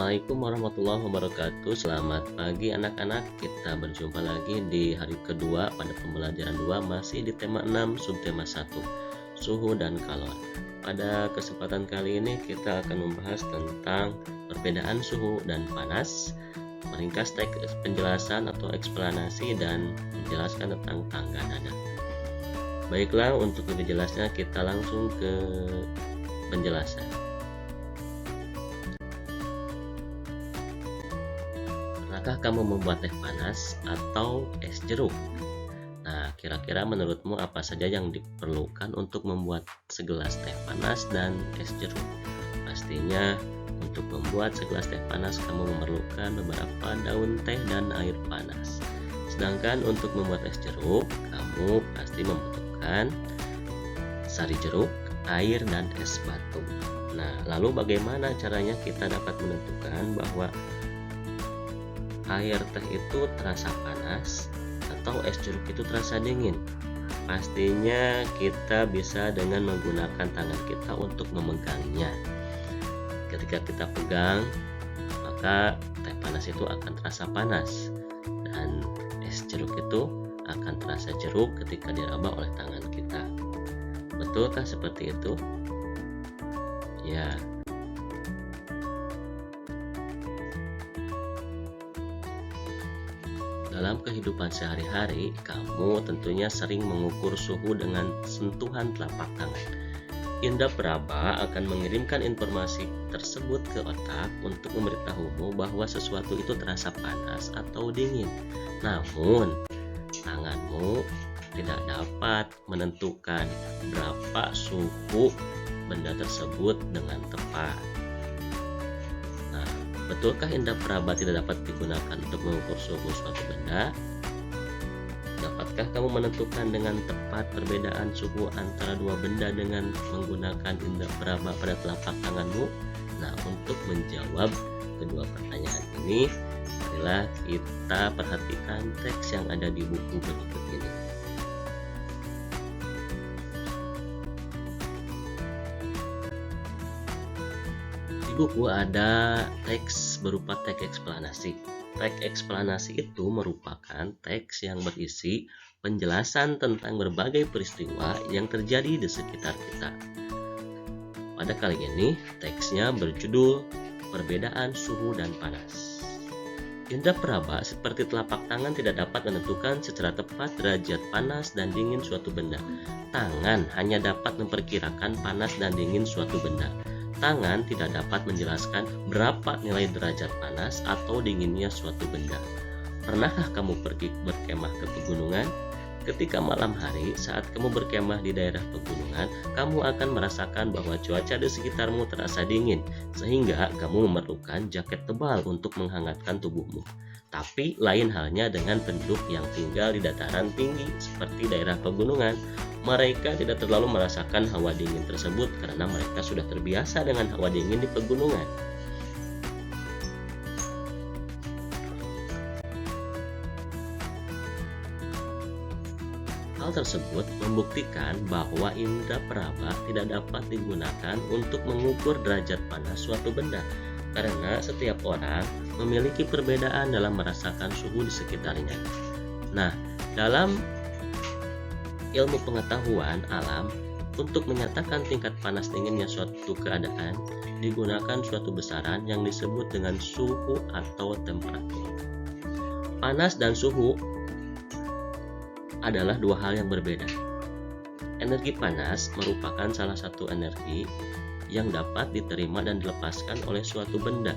Assalamualaikum warahmatullahi wabarakatuh. Selamat pagi anak-anak. Kita berjumpa lagi di hari kedua pada pembelajaran 2, masih di tema 6 subtema 1, suhu dan kalor. Pada kesempatan kali ini kita akan membahas tentang perbedaan suhu dan panas, meringkas teks penjelasan atau eksplanasi, dan menjelaskan tentang tangga nada. Baiklah, untuk lebih jelasnya kita langsung ke penjelasan. Pernahkah kamu membuat teh panas atau es jeruk? Nah, kira-kira menurutmu apa saja yang diperlukan untuk membuat segelas teh panas dan es jeruk? Pastinya untuk membuat segelas teh panas kamu memerlukan beberapa daun teh dan air panas. Sedangkan untuk membuat es jeruk, kamu pasti membutuhkan sari jeruk, air, dan es batu. Nah, lalu bagaimana caranya kita dapat menentukan bahwa air teh itu terasa panas atau es jeruk itu terasa dingin? Pastinya kita bisa dengan menggunakan tangan kita untuk memegangnya. Ketika kita pegang, maka teh panas itu akan terasa panas, dan es jeruk itu akan terasa jeruk ketika diraba oleh tangan kita. Betulkah seperti itu? Ya. Dalam kehidupan sehari-hari, kamu tentunya sering mengukur suhu dengan sentuhan telapak tangan. Indra peraba akan mengirimkan informasi tersebut ke otak untuk memberitahumu bahwa sesuatu itu terasa panas atau dingin. Namun, tanganmu tidak dapat menentukan berapa suhu benda tersebut dengan tepat. Betulkah indra peraba tidak dapat digunakan untuk mengukur suhu suatu benda? Dapatkah kamu menentukan dengan tepat perbedaan suhu antara dua benda dengan menggunakan indra peraba pada telapak tanganmu? Nah, untuk menjawab kedua pertanyaan ini, marilah kita perhatikan teks yang ada di buku berikut ini. Di buku ada teks berupa teks eksplanasi. Teks eksplanasi itu merupakan teks yang berisi penjelasan tentang berbagai peristiwa yang terjadi di sekitar kita. Pada kali ini, teksnya berjudul Perbedaan Suhu dan Panas. Indra peraba seperti telapak tangan tidak dapat menentukan secara tepat derajat panas dan dingin suatu benda. Tangan hanya dapat memperkirakan panas dan dingin suatu benda. Tangan tidak dapat menjelaskan berapa nilai derajat panas atau dinginnya suatu benda. Pernahkah kamu pergi berkemah ke pegunungan? Ketika malam hari, saat kamu berkemah di daerah pegunungan, kamu akan merasakan bahwa cuaca di sekitarmu terasa dingin, sehingga kamu memerlukan jaket tebal untuk menghangatkan tubuhmu. Tapi lain halnya dengan penduduk yang tinggal di dataran tinggi seperti daerah pegunungan. Mereka tidak terlalu merasakan hawa dingin tersebut karena mereka sudah terbiasa dengan hawa dingin di pegunungan. Hal tersebut membuktikan bahwa indra peraba tidak dapat digunakan untuk mengukur derajat panas suatu benda, karena setiap orang memiliki perbedaan dalam merasakan suhu di sekitarnya. Nah, dalam ilmu pengetahuan alam, untuk menyatakan tingkat panas dinginnya suatu keadaan, digunakan suatu besaran yang disebut dengan suhu atau temperatur. Panas dan suhu adalah dua hal yang berbeda. Energi panas merupakan salah satu energi yang dapat diterima dan dilepaskan oleh suatu benda.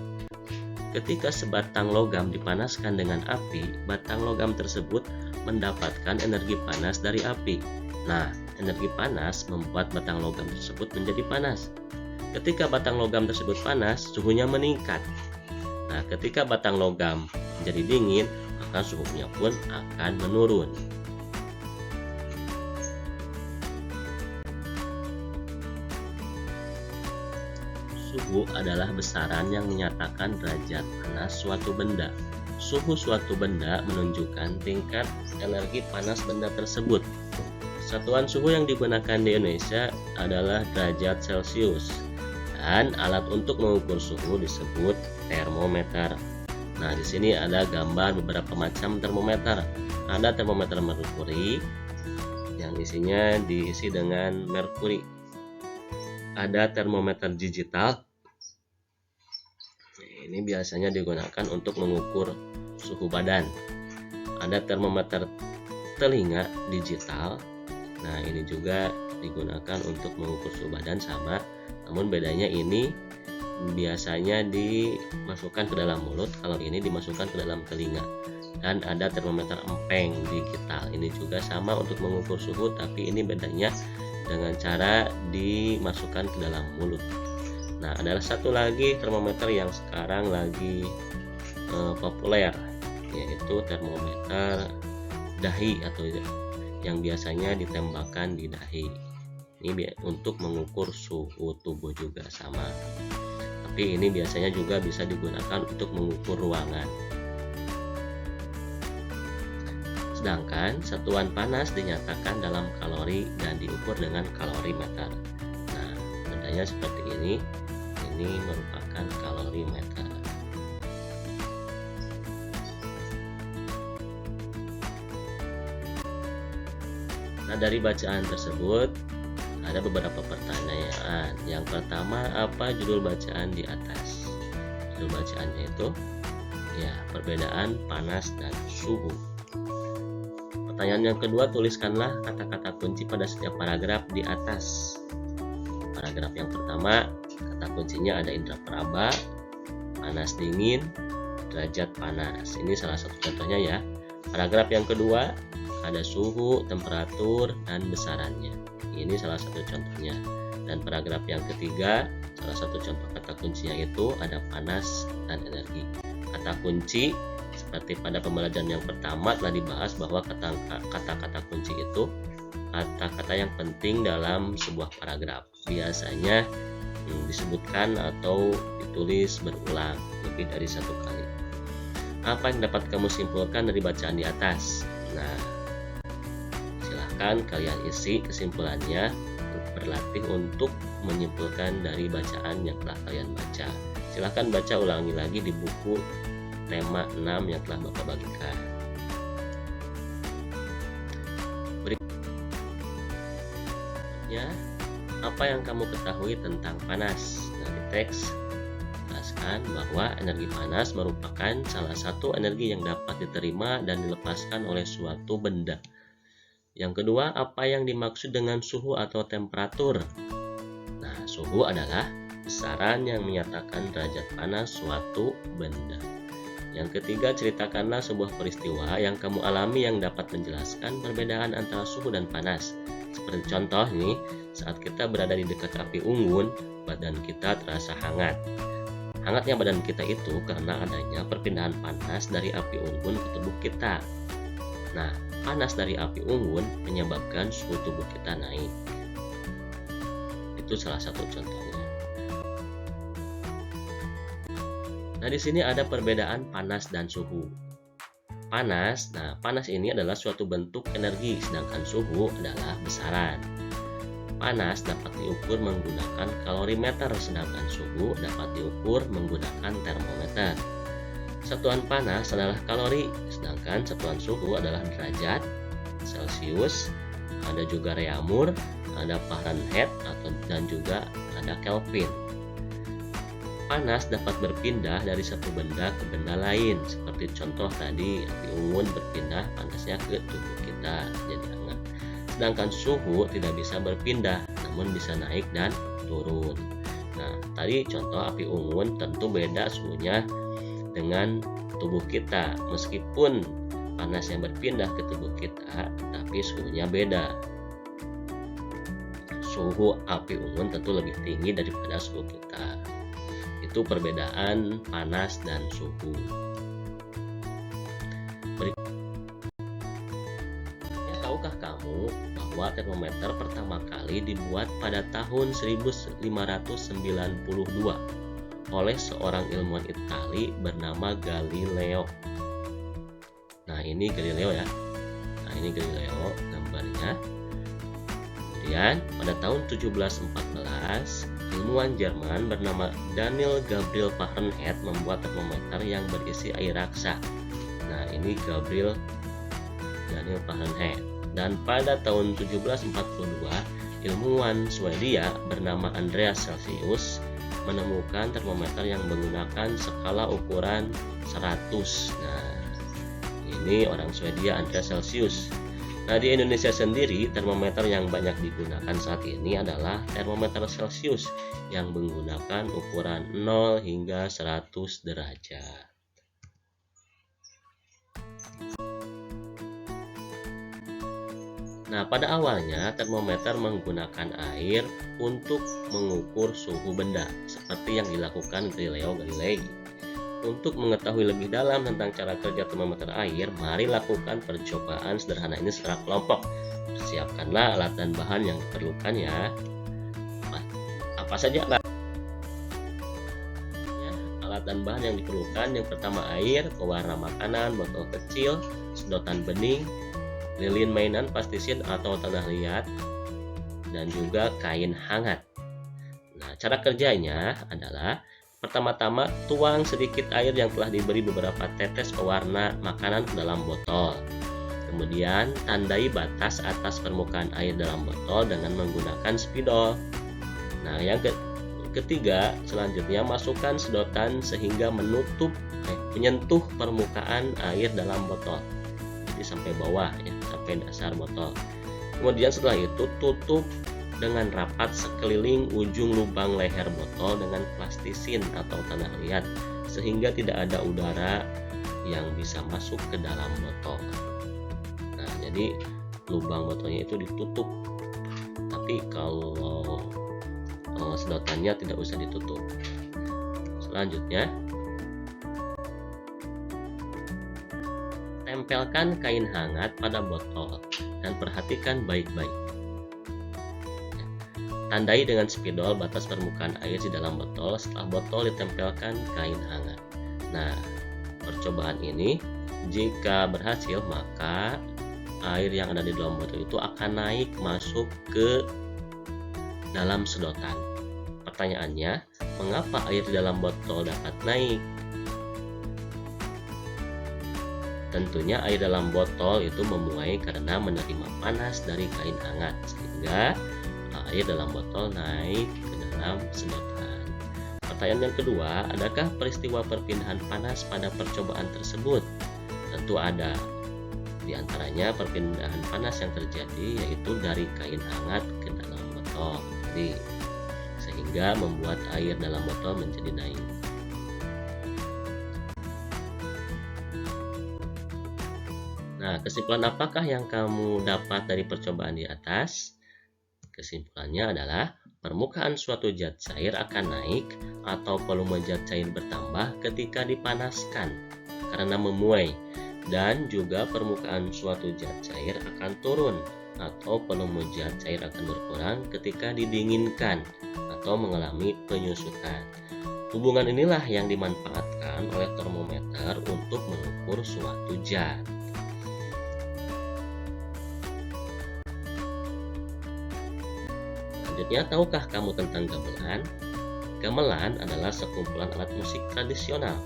Ketika sebatang logam dipanaskan dengan api, batang logam tersebut mendapatkan energi panas dari api. Nah, energi panas membuat batang logam tersebut menjadi panas. Ketika batang logam tersebut panas, suhunya meningkat. Nah, ketika batang logam menjadi dingin, maka suhunya pun akan menurun. Suhu adalah besaran yang menyatakan derajat panas suatu benda. Suhu suatu benda menunjukkan tingkat energi panas benda tersebut. Satuan suhu yang digunakan di Indonesia adalah derajat Celcius. Dan alat untuk mengukur suhu disebut termometer. Nah, di sini ada gambar beberapa macam termometer. Ada termometer merkuri yang isinya diisi dengan merkuri. Ada termometer digital. Ini biasanya digunakan untuk mengukur suhu badan. Ada termometer telinga digital. Nah, ini juga digunakan untuk mengukur suhu badan sama, namun bedanya ini biasanya dimasukkan ke dalam mulut, kalau ini dimasukkan ke dalam telinga. Dan ada termometer empeng digital, ini juga sama untuk mengukur suhu, tapi ini bedanya dengan cara dimasukkan ke dalam mulut. Nah, ada satu lagi termometer yang sekarang lagi populer, yaitu termometer dahi atau yang biasanya ditembakkan di dahi. Ini untuk mengukur suhu tubuh juga sama, tapi ini biasanya juga bisa digunakan untuk mengukur ruangan. Sedangkan satuan panas dinyatakan dalam kalori dan diukur dengan kalorimeter. Nah, bedanya seperti ini merupakan kalorimeter. Nah, dari bacaan tersebut ada beberapa pertanyaan. Yang pertama, apa judul bacaan di atas? Judul bacaannya itu perbedaan panas dan suhu. Pertanyaan yang kedua, tuliskanlah kata-kata kunci pada setiap paragraf di atas. Paragraf yang pertama, kata kuncinya ada indera peraba, panas dingin, derajat panas. Ini salah satu contohnya ya. Paragraf yang kedua, ada suhu, temperatur, dan besarannya. Ini salah satu contohnya. Dan paragraf yang ketiga, salah satu contoh kata kuncinya itu ada panas dan energi. Kata kunci, seperti pada pembelajaran yang pertama telah dibahas bahwa kata-kata kunci itu kata-kata yang penting dalam sebuah paragraf. Biasanya disebutkan atau ditulis berulang lebih dari satu kali. Apa yang dapat kamu simpulkan dari bacaan di atas? Nah, silahkan kalian isi kesimpulannya, berlatih untuk menyimpulkan dari bacaan yang telah kalian baca. Silahkan baca ulangi lagi di buku tema 6 yang telah Bapak bagikan. Berikutnya, apa yang kamu ketahui tentang panas? Dari teks jelaskan bahwa energi panas merupakan salah satu energi yang dapat diterima dan dilepaskan oleh suatu benda. Yang kedua, apa yang dimaksud dengan suhu atau temperatur? Nah, suhu adalah besaran yang menyatakan derajat panas suatu benda. Yang ketiga, ceritakanlah sebuah peristiwa yang kamu alami yang dapat menjelaskan perbedaan antara suhu dan panas. Seperti contoh nih, saat kita berada di dekat api unggun, badan kita terasa hangat. Hangatnya badan kita itu karena adanya perpindahan panas dari api unggun ke tubuh kita. Nah, panas dari api unggun menyebabkan suhu tubuh kita naik. Itu salah satu contohnya. Nah, di sini ada perbedaan panas dan suhu. Panas ini adalah suatu bentuk energi, sedangkan suhu adalah besaran. Panas dapat diukur menggunakan kalorimeter, sedangkan suhu dapat diukur menggunakan termometer. Satuan panas adalah kalori, sedangkan satuan suhu adalah derajat Celcius, ada juga reaumur, ada Fahrenheit dan juga ada Kelvin. Panas dapat berpindah dari satu benda ke benda lain, seperti contoh tadi api unggun berpindah panasnya ke tubuh kita jadi hangat. Sedangkan suhu tidak bisa berpindah, namun bisa naik dan turun. Nah, tadi contoh api unggun tentu beda suhunya dengan tubuh kita, meskipun panas yang berpindah ke tubuh kita, tapi suhunya beda. Suhu api unggun tentu lebih tinggi daripada suhu kita. Itu perbedaan panas dan suhu. Tahukah kamu bahwa termometer pertama kali dibuat pada tahun 1592 oleh seorang ilmuwan Itali bernama Galileo. Nah, ini Galileo ya. Nah, ini Galileo gambarnya. Kemudian pada tahun 1714 ilmuwan Jerman bernama Daniel Gabriel Fahrenheit membuat termometer yang berisi air raksa. Nah, ini Daniel Fahrenheit. Dan pada tahun 1742, ilmuwan Swedia bernama Andreas Celsius menemukan termometer yang menggunakan skala ukuran 100. Nah, ini orang Swedia, Andreas Celsius. Nah, di Indonesia sendiri termometer yang banyak digunakan saat ini adalah termometer Celsius yang menggunakan ukuran 0 hingga 100 derajat. Nah, pada awalnya termometer menggunakan air untuk mengukur suhu benda, seperti yang dilakukan Galileo Galilei. Untuk mengetahui lebih dalam tentang cara kerja termometer air, mari lakukan percobaan sederhana ini secara kelompok. Persiapkanlah alat dan bahan yang diperlukan ya. Apa saja alat dan bahan yang diperlukan? Yang pertama air, pewarna makanan, botol kecil, sedotan bening, lilin mainan, plastisin atau tanah liat, dan juga kain hangat. Nah, cara kerjanya adalah pertama-tama tuang sedikit air yang telah diberi beberapa tetes pewarna makanan ke dalam botol. Kemudian tandai batas atas permukaan air dalam botol dengan menggunakan spidol. Nah, yang ketiga, selanjutnya masukkan sedotan sehingga menyentuh permukaan air dalam botol. Jadi sampai bawah ya, sampai dasar botol. Kemudian setelah itu tutup dengan rapat sekeliling ujung lubang leher botol dengan plastisin atau tanah liat sehingga tidak ada udara yang bisa masuk ke dalam botol. Nah, jadi lubang botolnya itu ditutup, tapi kalau sedotannya tidak usah ditutup. Selanjutnya, tempelkan kain hangat pada botol dan perhatikan baik-baik. Tandai dengan spidol batas permukaan air di dalam botol setelah botol ditempelkan kain hangat. Nah, percobaan ini jika berhasil maka air yang ada di dalam botol itu akan naik masuk ke dalam sedotan. Pertanyaannya, mengapa air di dalam botol dapat naik? Tentunya air dalam botol itu memuai karena menerima panas dari kain hangat sehingga air dalam botol naik ke dalam sedotan. Pertanyaan yang kedua, adakah peristiwa perpindahan panas pada percobaan tersebut? Tentu ada. Di antaranya perpindahan panas yang terjadi yaitu dari kain hangat ke dalam botol. Jadi, sehingga membuat air dalam botol menjadi naik. Nah, kesimpulan apakah yang kamu dapat dari percobaan di atas? Kesimpulannya adalah permukaan suatu zat cair akan naik atau volume zat cair bertambah ketika dipanaskan karena memuai, dan juga permukaan suatu zat cair akan turun atau volume zat cair akan berkurang ketika didinginkan atau mengalami penyusutan. Hubungan inilah yang dimanfaatkan oleh termometer untuk mengukur suatu zat. Selanjutnya, tahukah kamu tentang gamelan? Gamelan adalah sekumpulan alat musik tradisional.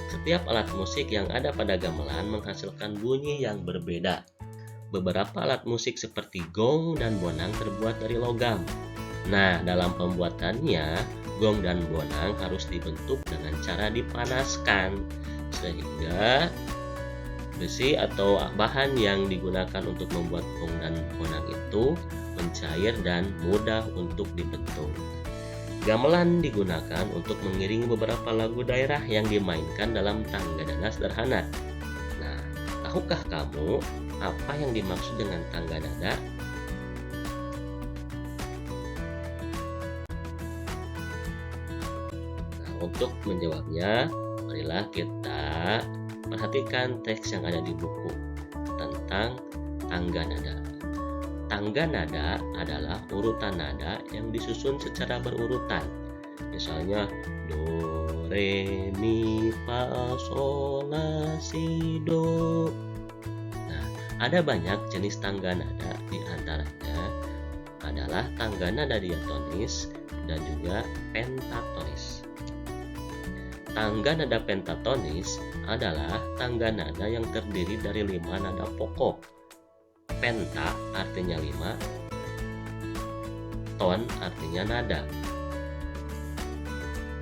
Setiap alat musik yang ada pada gamelan menghasilkan bunyi yang berbeda. Beberapa alat musik seperti gong dan bonang terbuat dari logam. Nah, dalam pembuatannya, gong dan bonang harus dibentuk dengan cara dipanaskan, sehingga besi atau bahan yang digunakan untuk membuat gong dan bonang itu mencair dan mudah untuk dibentuk. Gamelan digunakan untuk mengiringi beberapa lagu daerah yang dimainkan dalam tangga nada sederhana. Nah, tahukah kamu apa yang dimaksud dengan tangga nada? Nah, untuk menjawabnya, marilah kita perhatikan teks yang ada di buku tentang tangga nada. Tangga nada adalah urutan nada yang disusun secara berurutan. Misalnya do, re, mi, fa, sol, la, si, do. Nah, ada banyak jenis tangga nada, di antaranya adalah tangga nada diatonis dan juga pentatonis. Tangga nada pentatonis adalah tangga nada yang terdiri dari 5 nada pokok. Penta artinya 5, ton artinya nada.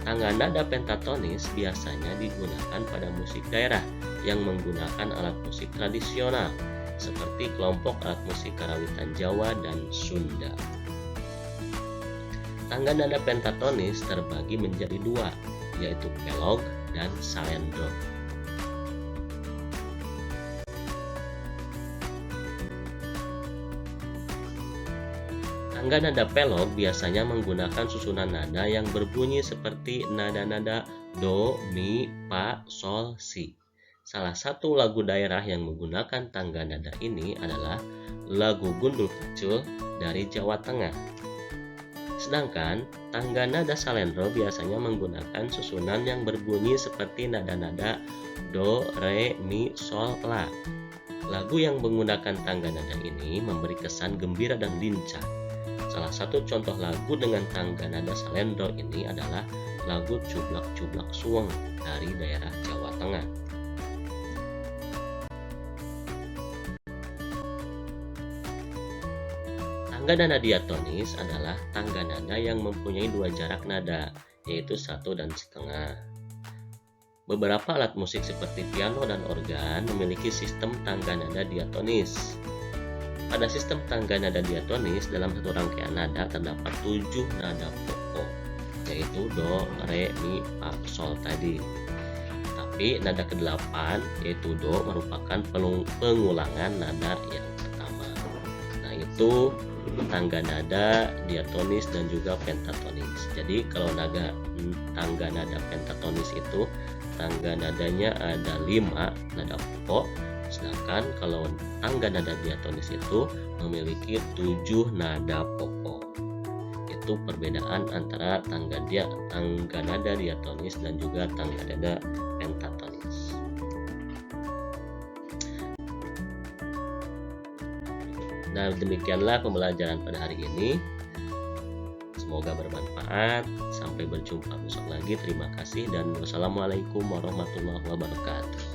Tangga nada pentatonis biasanya digunakan pada musik daerah yang menggunakan alat musik tradisional seperti kelompok alat musik karawitan Jawa dan Sunda. Tangga nada pentatonis terbagi menjadi 2, yaitu pelog dan salendro. Tangga nada pelog biasanya menggunakan susunan nada yang berbunyi seperti nada-nada do, mi, fa, sol, si. Salah satu lagu daerah yang menggunakan tangga nada ini adalah lagu Gundul Kecul dari Jawa Tengah. Sedangkan tangga nada salendro biasanya menggunakan susunan yang berbunyi seperti nada-nada do, re, mi, sol, la. Lagu yang menggunakan tangga nada ini memberi kesan gembira dan lincah. Salah satu contoh lagu dengan tangga nada salendro ini adalah lagu Cublak-Cublak Suweng dari daerah Jawa Tengah. Tangga nada diatonis adalah tangga nada yang mempunyai 2 jarak nada, yaitu 1,5. Beberapa alat musik seperti piano dan organ memiliki sistem tangga nada diatonis. Pada sistem tangga nada diatonis, dalam satu rangkaian nada terdapat 7 nada pokok, yaitu do, re, mi, fa, sol tadi. Tapi nada ke-8 yaitu do merupakan pengulangan nada yang pertama. Nah, itu tangga nada diatonis dan juga pentatonis. Jadi kalau tangga nada pentatonis itu tangga nadanya ada 5 nada pokok, sedangkan kalau tangga nada diatonis itu memiliki 7 nada pokok. Itu perbedaan antara tangga nada diatonis dan juga tangga nada pentatonis. Nah, demikianlah pembelajaran pada hari ini. Semoga bermanfaat. Sampai berjumpa besok lagi. Terima kasih dan wassalamualaikum warahmatullahi wabarakatuh.